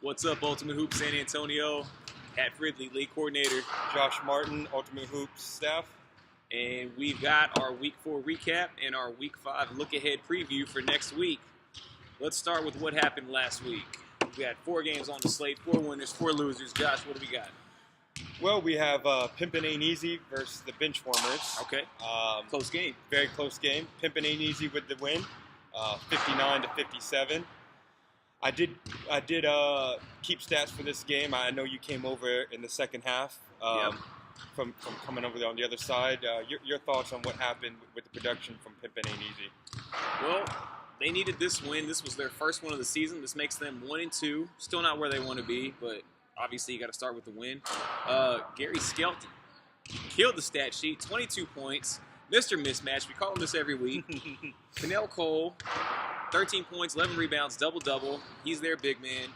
What's up, Ultimate Hoop San Antonio? Pat Fridley, league coordinator. Josh Martin, Ultimate Hoops staff. And we've got our Week 4 recap and our Week 5 look-ahead preview for next week. Let's start with what happened last week. We had 4 games on the slate, 4 winners, 4 losers. Josh, what do we got? Well, we have Pimpin' Ain't Easy versus the Benchwarmers. Okay. Close game. Very close game. Pimpin' Ain't Easy with the win, 59-57. I did keep stats for this game. I know you came over in the second half from coming over there on the other side. Your thoughts on what happened with the production from Pimpin' Ain't Easy? Well, they needed this win. This was their first one of the season. This makes them 1-2. Still not where they want to be, but obviously you got to start with the win. Gary Skelton killed the stat sheet. 22 points. Mr. Mismatch. We call him this every week. Pernell Cole, 13 points, 11 rebounds, double-double. He's their big man.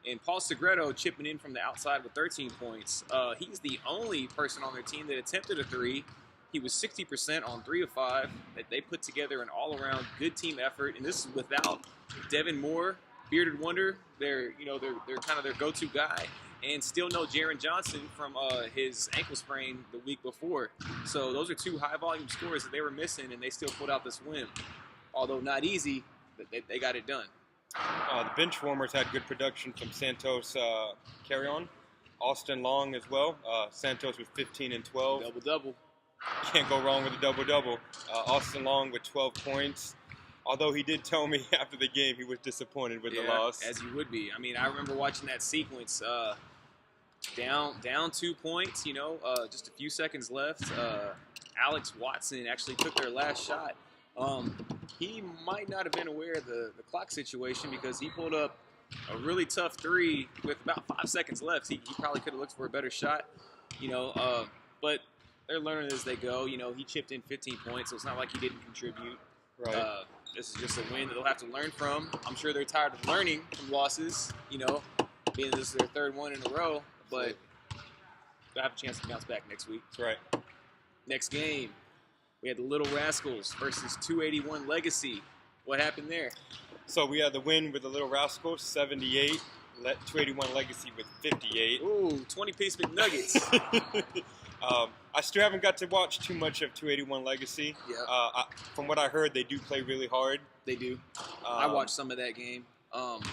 And Paul Segreto chipping in from the outside with 13 points. He's the only person on their team that attempted a 3. He was 60% on 3 of 5. They put together an all-around good team effort, and this is without Devin Moore, Bearded Wonder. They're kind of their go-to guy, and still no Jaren Johnson from his ankle sprain the week before. So those are 2 high-volume scores that they were missing, and they still pulled out this win. Although not easy, they got it done. The Benchwarmers had good production from Santos Carrion, Austin Long as well. Santos with 15 and 12. Double-double. Can't go wrong with a double-double. Austin Long with 12 points. Although he did tell me after the game he was disappointed with the loss. As you would be. I mean, I remember watching that sequence. Down 2 points, just a few seconds left. Alex Watson actually took their last shot. He might not have been aware of the clock situation because he pulled up a really tough 3 with about 5 seconds left. He probably could have looked for a better shot, but they're learning as they go. He chipped in 15 points, so it's not like he didn't contribute. Right. This is just a win that they'll have to learn from. I'm sure they're tired of learning from losses, being this is their 3rd one in a row, but they'll have a chance to bounce back next week. That's right. Next game, we had the Little Rascals versus 281 Legacy. What happened there? So we had the win with the Little Rascals, 78. 281 Legacy with 58. Ooh, 20-piece McNuggets. I still haven't got to watch too much of 281 Legacy. Yeah. From what I heard, they do play really hard. They do. I watched some of that game.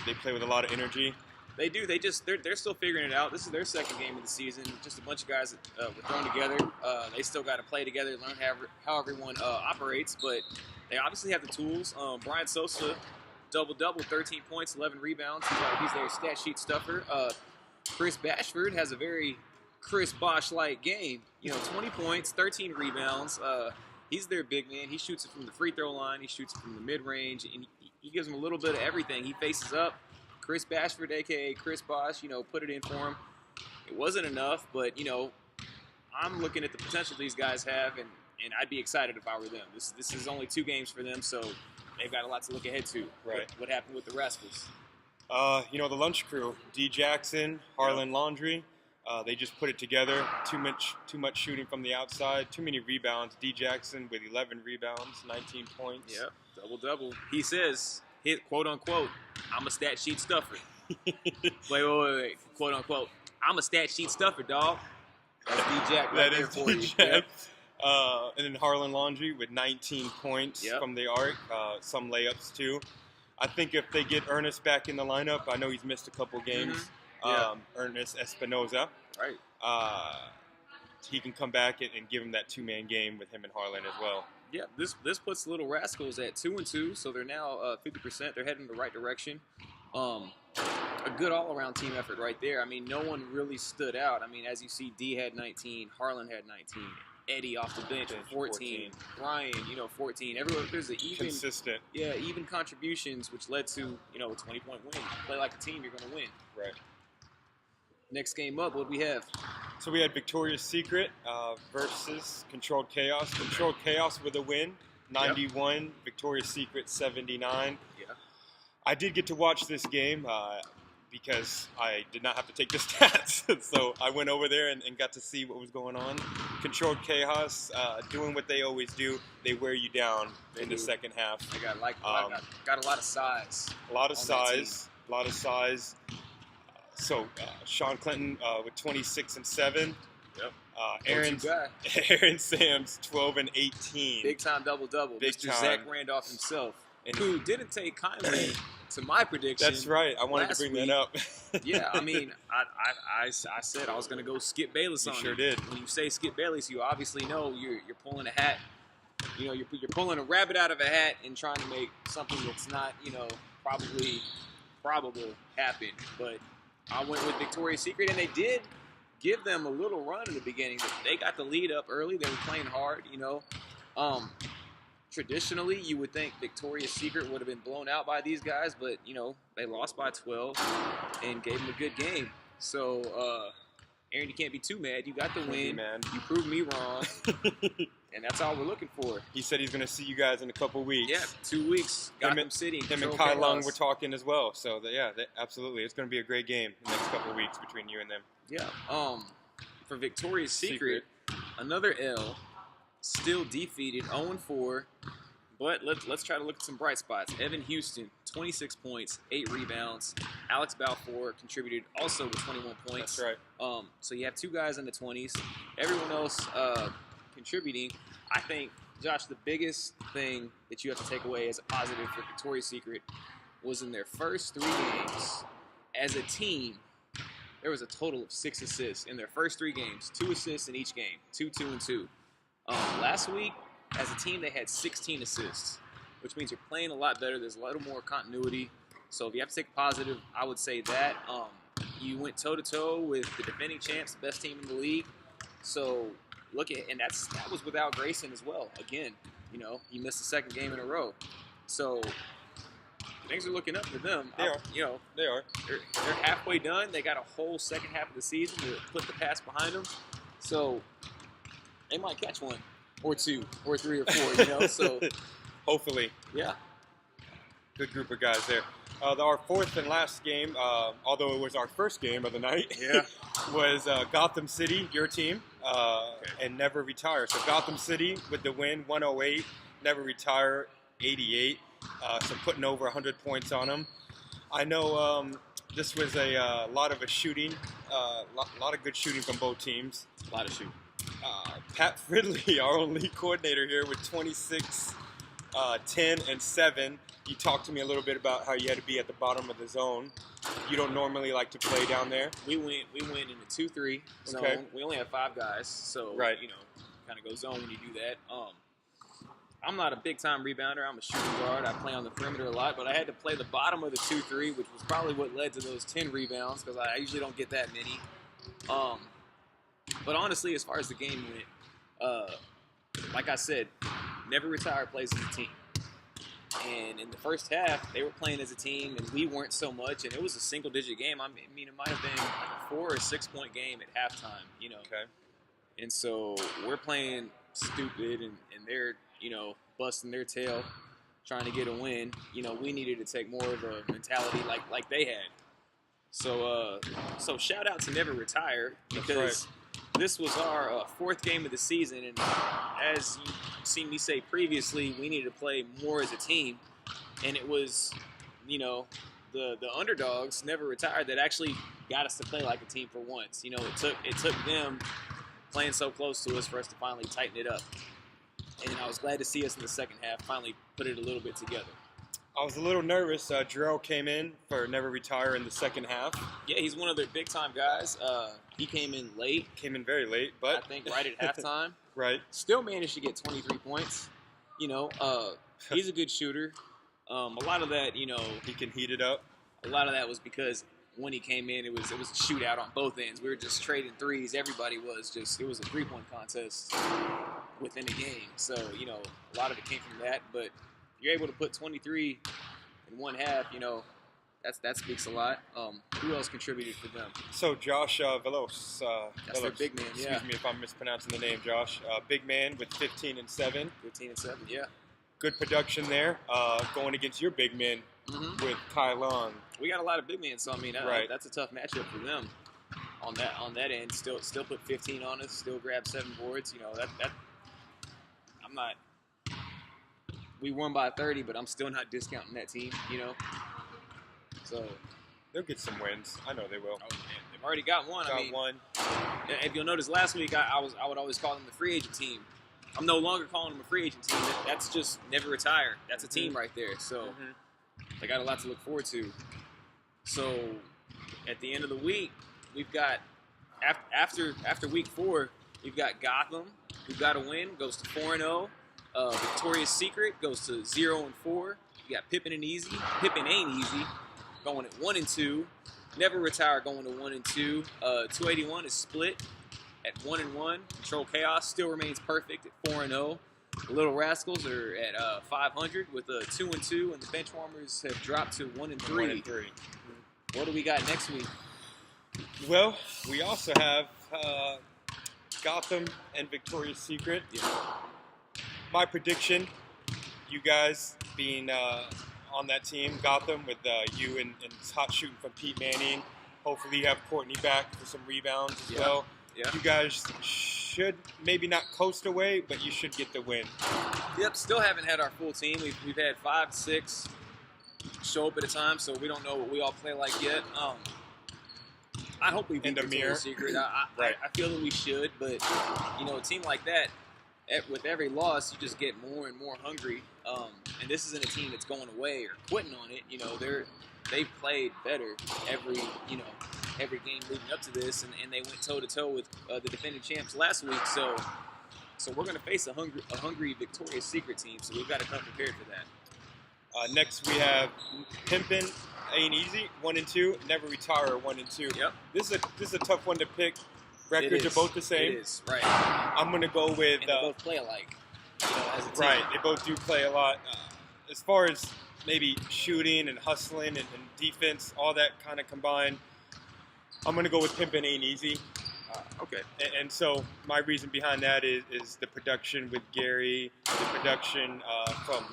They play with a lot of energy. They do. They're still figuring it out. This is their 2nd game of the season. Just a bunch of guys that were thrown together. They still got to play together, learn how everyone operates. But they obviously have the tools. Brian Sosa, double-double, 13 points, 11 rebounds. He's their stat sheet stuffer. Chris Bashford has a very Chris Bosh-like game. 20 points, 13 rebounds. He's their big man. He shoots it from the free throw line. He shoots it from the mid-range. And he gives them a little bit of everything. He faces up. Chris Bashford, a.k.a. Chris Bosh, put it in for him. It wasn't enough, but, I'm looking at the potential these guys have, and I'd be excited if I were them. This is only 2 games for them, so they've got a lot to look ahead to. Right. What happened with the Rascals? The lunch crew, D. Jackson, Harlan Laundrie, they just put it together. Too much shooting from the outside, too many rebounds. D. Jackson with 11 rebounds, 19 points. Yep, double-double. He says, quote-unquote, I'm a stat sheet stuffer. Wait. Quote-unquote, I'm a stat sheet stuffer, dog. That's D-Jack right there for you. Yep. And then Harlan Laundrie with 19 points from the arc, some layups too. I think if they get Ernest back in the lineup, I know he's missed a couple games. Ernest Espinoza. Right. He can come back and give him that 2-man game with him and Harlan as well. Yeah, this puts Little Rascals at 2-2, so they're now 50%. They're heading in the right direction. A good all-around team effort right there. I mean, no one really stood out. I mean, as you see, D had 19, Harlan had 19, Eddie off the bench with 14, Brian, 14. Everyone, there's an even consistent. Yeah, even contributions, which led to a 20-point win. You play like a team, you're going to win. Right. Next game up, what do we have? So we had Victoria's Secret versus Controlled Chaos. Controlled Chaos with a win, 91. Victoria's Secret, 79. Yeah. I did get to watch this game because I did not have to take the stats. So I went over there and got to see what was going on. Controlled Chaos, doing what they always do. They wear you down in the second half. They got a lot of size. A lot of size. Sean Clinton with 26 and 7. Yep. Aaron Go-to guy. Aaron Sam's 12 and 18. Big time double-double. Big Mr. time. Zach Randolph himself, And who didn't take kindly to my prediction. that's right. I wanted to bring that up. Yeah, I mean, I said I was going to go Skip Bayless You on sure it. did. When you say Skip Bayless, you obviously know you're pulling a hat. You know, you're pulling a rabbit out of a hat and trying to make something that's not, probable happen. But I went with Victoria's Secret, and they did give them a little run in the beginning. They got the lead up early. They were playing hard, Traditionally, you would think Victoria's Secret would have been blown out by these guys, but, they lost by 12 and gave them a good game. So, Aaron, you can't be too mad. You got the win. Man. You proved me wrong. And that's all we're looking for. He said he's going to see you guys in a couple weeks. Yeah, 2 weeks. Gotham City. Him and Kai Long were talking as well. So, absolutely. It's going to be a great game the next couple of weeks between you and them. Yeah. For Victoria's Secret, another L, still defeated, 0-4. But let's try to look at some bright spots. Evan Houston, 26 points, 8 rebounds. Alex Balfour contributed also with 21 points. That's right. So you have 2 guys in the 20s. Everyone else contributing. I think, Josh, the biggest thing that you have to take away as a positive for Victoria's Secret was in their first 3 games as a team. There was a total of 6 assists in their first 3 games. 2 assists in each game. 2, 2, and 2. Last week, as a team, they had 16 assists, which means you're playing a lot better. There's a little more continuity. So if you have to take a positive, I would say that. You went toe-to-toe with the defending champs, the best team in the league. So that was without Grayson as well. Again, he missed the 2nd game in a row. So things are looking up for them. They are. They are. They're halfway done. They got a whole second half of the season to put the past behind them. So they might catch 1 or 2 or 3 or 4, So hopefully. Yeah. Good group of guys there. Our 4th and last game, although it was our first game of the night, was Gotham City, your team, and Never Retire. So Gotham City with the win, 108, Never Retire, 88. So putting over 100 points on them. I know this was a lot of shooting, lot of good shooting from both teams. A lot of shooting. Pat Fridley, our own league coordinator here, with 26, 10, and 7. You talked to me a little bit about how you had to be at the bottom of the zone. You don't normally like to play down there. We went in a 2-3 zone. Okay. We only have 5 guys, so right. Kind of go zone when you do that. I'm not a big-time rebounder. I'm a shooting guard. I play on the perimeter a lot, but I had to play the bottom of the 2-3, which was probably what led to those 10 rebounds because I usually don't get that many. But honestly, as far as the game went, like I said, Never Retire plays as a team. And in the first half, they were playing as a team, and we weren't so much. And it was a single-digit game. I mean, it might have been like a 4 or 6-point game at halftime, Okay. And so we're playing stupid, and they're, busting their tail, trying to get a win. We needed to take more of a mentality like they had. So shout out to Never Retire because this was our 4th game of the season, and as you've seen me say previously, we needed to play more as a team, and it was, the underdogs, Never Retired, that actually got us to play like a team for once. It took them playing so close to us for us to finally tighten it up, and I was glad to see us in the second half finally put it a little bit together. I was a little nervous. Jarrell came in for Never Retire in the second half. Yeah, he's one of their big-time guys. He came in late. Came in very late, but... I think right at halftime. Right. Still managed to get 23 points. He's a good shooter. A lot of that, He can heat it up. A lot of that was because when he came in, it was a shootout on both ends. We were just trading threes. Everybody was it was a 3-point contest within a game. So, a lot of it came from that, but you're able to put 23 in one half, that speaks a lot. Who else contributed for them? So Josh Velos. That's their big man, Excuse me if I'm mispronouncing the name, Josh. Big man with 15 and 7. 15 and 7, yeah. Good production there. Going against your big men with Kai Long. We got a lot of big men, so I mean, that's a tough matchup for them. On that end, still put 15 on us, still grab 7 boards. That I'm not. We won by 30, but I'm still not discounting that team. So They'll get some wins. I know they will. Oh, man, they've already got one. Got one. If you'll notice, last week I would always call them the free agent team. I'm no longer calling them a free agent team. That's just never retire. That's a team right there. So they got a lot to look forward to. So at the end of the week, we've got after week 4, we've got Gotham. We've got a win, goes to 4-0. Victoria's Secret goes to 0-4. You got Pippin and Easy. Pippin ain't easy, going at 1-2. Never Retire going to 1-2. 281 is split at 1-1. Control Chaos still remains perfect at 4-0. The Little Rascals are at 500 with a 2-2, and the Benchwarmers have dropped to 1-3. What do we got next week? Well, we also have Gotham and Victoria's Secret. Yeah. My prediction, you guys being on that team, Gotham, with you and hot shooting from Pete Manning. Hopefully you have Courtney back for some rebounds as well. Yeah. You guys should maybe not coast away, but you should get the win. Yep, still haven't had our full team. We've had 5 to 6 show up at a time, so we don't know what we all play like yet. I hope we beat Victoria's Secret. I feel that we should, but a team like that, with every loss, you just get more and more hungry. And this isn't a team that's going away or quitting on it. They've played better every game leading up to this, and they went toe to toe with the defending champs last week. So we're going to face a hungry Victoria's Secret team. So we've got to come prepared for that. Next we have Pimpin' Ain't Easy, 1-2. Never Retire, 1-2. Yep. This is a tough one to pick. Records are both the same. It is, right. I'm going to go with... And they both play alike, as a team. Right, they both do play a lot. As far as maybe shooting and hustling and defense, all that kind of combined, I'm going to go with Pimpin' Ain't Easy. Okay. And so my reason behind that is the production with Gary, the production from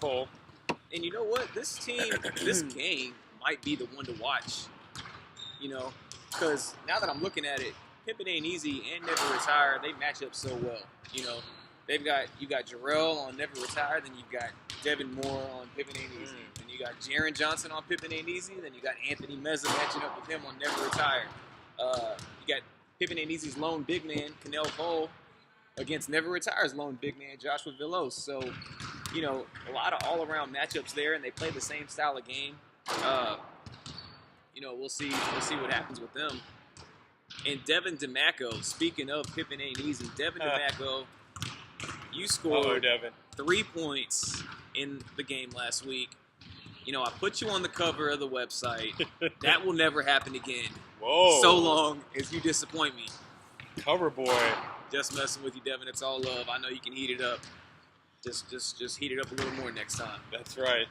Cole. And you know what? This team, this game might be the one to watch. Because now that I'm looking at it, Pimpin' Ain't Easy and Never Retire, they match up so well. You got Jarrell on Never Retire, then you've got Devin Moore on Pippin' Ain't Easy, then you got Jaron Johnson on Pippin' Ain't Easy, then you got Anthony Meza matching up with him on Never Retire. You got Pippin' Ain't Easy's lone big man, Cannell Cole, against Never Retire's lone big man, Joshua Villos. So, a lot of all-around matchups there, and they play the same style of game. We'll see what happens with them. And Devin DeMacco, speaking of Pippin' Ain't Easy, Devin DeMacco, you scored 3 points in the game last week. I put you on the cover of the website. That will never happen again. Whoa. So long as you disappoint me. Cover boy. Just messing with you, Devin. It's all love. I know you can heat it up. Just heat it up a little more next time. That's right.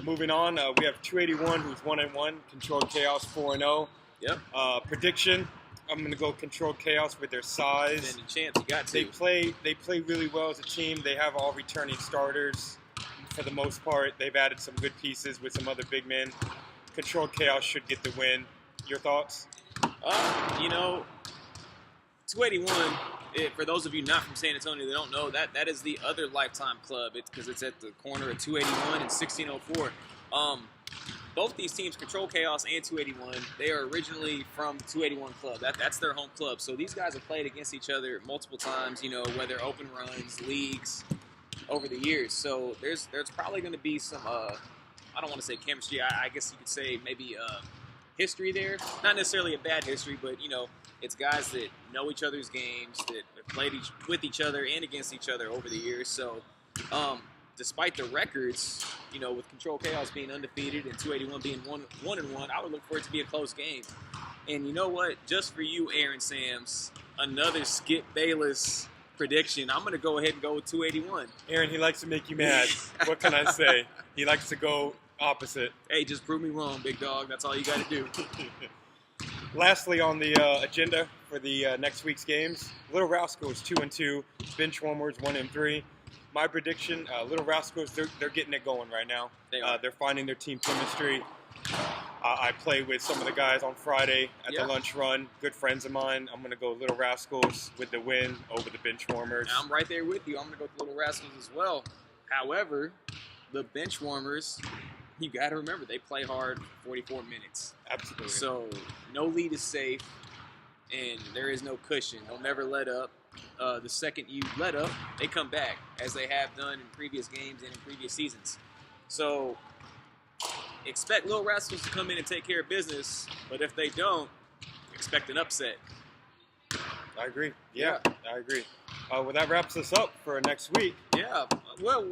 Moving on, we have 281, who's 1-1. Controlled Chaos, 4-0. Yep. Prediction, I'm going to go Controlled Chaos with their size. And the chance you got to. They play really well as a team. They have all returning starters for the most part. They've added some good pieces with some other big men. Controlled Chaos should get the win. Your thoughts? 281, for those of you not from San Antonio that don't know, that is the other Lifetime club. Because it's at the corner of 281 and 1604. Both these teams, Control Chaos and 281, they are originally from 281 club. That's their home club. So these guys have played against each other multiple times, whether open runs, leagues, over the years. So there's probably going to be some, I don't want to say chemistry, I guess you could say maybe history there. Not necessarily a bad history, but, it's guys that know each other's games, that have played with each other and against each other over the years. So despite the records, with Control Chaos being undefeated and 281 being 1-1, I would look for it to be a close game. And you know what? Just for you, Aaron Sams, another Skip Bayless prediction. I'm going to go ahead and go with 281. Aaron, he likes to make you mad. What can I say? He likes to go opposite. Hey, just prove me wrong, big dog. That's all you got to do. Lastly on the agenda for the next week's games, Little Rascals 2-2, Benchwarmers 1-3. My prediction, Little Rascals, they're getting it going right now. They're finding their team chemistry. I play with some of the guys on Friday at the lunch run. Good friends of mine. I'm going to go Little Rascals with the win over the Benchwarmers. I'm right there with you. I'm going to go with Little Rascals as well. However, the Benchwarmers you got to remember they play hard for 44 minutes. Absolutely. So no lead is safe, and there is no cushion. They'll never let up. The second you let up, they come back, as they have done in previous games and in previous seasons. So expect Little Rascals to come in and take care of business, but if they don't, expect an upset. I agree. Yeah. I agree. Well, that wraps us up for next week. Yeah. Well,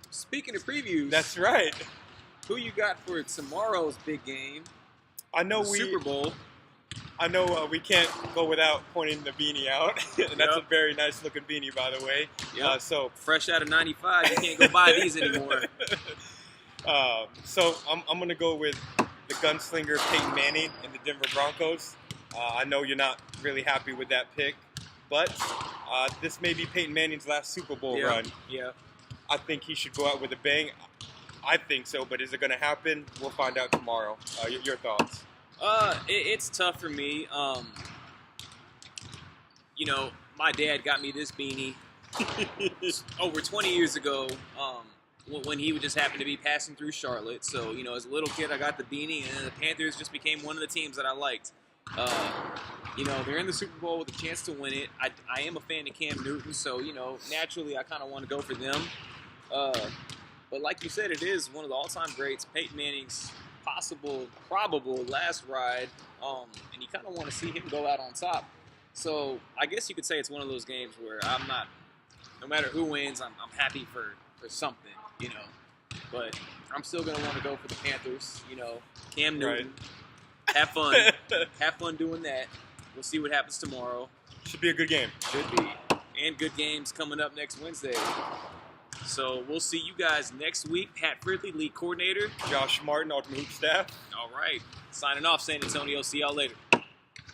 speaking of previews, That's right. who you got for tomorrow's big game? I know The Super Bowl. I know we can't go without pointing the beanie out, and that's a very nice looking beanie, by the way. Yep. So Fresh out of '95, you can't go buy these anymore. So I'm going to go with the gunslinger Peyton Manning and the Denver Broncos. I know you're not really happy with that pick, but this may be Peyton Manning's last Super Bowl run. Yeah. I think he should go out with a bang. I think so, but is it going to happen? We'll find out tomorrow. Your thoughts? It's tough for me. You know, my dad got me this beanie over 20 years ago. When he would just happen to be passing through Charlotte. So, you know, as a little kid, I got the beanie, and the Panthers just became one of the teams that I liked. You know, they're in the Super Bowl with a chance to win it. I am a fan of Cam Newton, so, you know, naturally I kind of want to go for them. But like you said, it is one of the all-time greats, Peyton Manning's probable last ride, and you kind of want to see him go out on top. So I guess you could say it's one of those games where I'm not, no matter who wins, I'm happy for something, you know. But I'm still going to want to go for the Panthers, you know. Cam Newton. Right. Have fun. Have fun doing that. We'll see what happens tomorrow. Should be a good game. Should be. And good games coming up next Wednesday. So we'll see you guys next week. Pat Fridley, league coordinator. Josh Martin, Ultimate Hoop staff. All right. Signing off, San Antonio. See y'all later.